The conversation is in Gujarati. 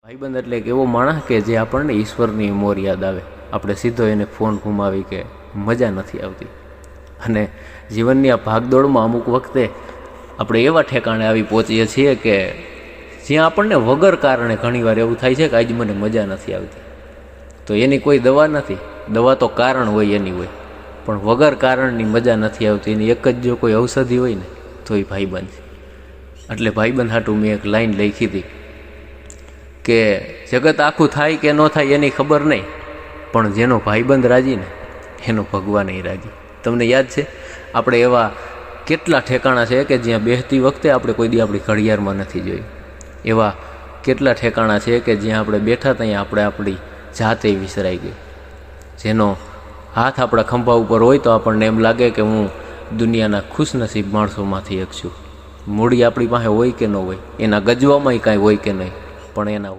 ભાઈબંધ એટલે એક એવો માણસ કે જે આપણને ઈશ્વરની મોર યાદ આવે. આપણે સીધો એને ફોન ઘુમાવી કે મજા નથી આવતી. અને જીવનની આ ભાગદોડમાં અમુક વખતે આપણે એવા ઠેકાણે આવી પહોંચીએ છીએ કે જ્યાં આપણને વગર કારણે ઘણીવાર એવું થાય છે કે આજ મને મજા નથી આવતી. તો એની કોઈ દવા નથી, દવા તો કારણ હોય એની હોય, પણ વગર કારણની મજા નથી આવતી એની એક જ જો કોઈ ઔષધિ હોય ને તો એ ભાઈબંધ છે. એટલે ભાઈબંધ હાટું મેં એક લાઈન લખી હતી કે જગત આખું થાય કે ન થાય એની ખબર નહીં, પણ જેનો ભાઈબંધ રાજી ને એનો ભગવાન રાજી. તમને યાદ છે આપણે એવા કેટલા ઠેકાણા છે કે જ્યાં બેસતી વખતે આપણે કોઈ દી આપણી ઘડિયાળમાં નથી જોયું. એવા કેટલા ઠેકાણા છે કે જ્યાં આપણે બેઠા ત્યાં આપણે આપણી જાતે વિસરાઈ ગઈ. જેનો હાથ આપણા ખંભા ઉપર હોય તો આપણને એમ લાગે કે હું દુનિયાના ખુશનસીબ માણસોમાંથી એક છું. મૂડી આપણી પાસે હોય કે ન હોય, એના ગજવામાં કાંઈ હોય કે નહીં, પણ એના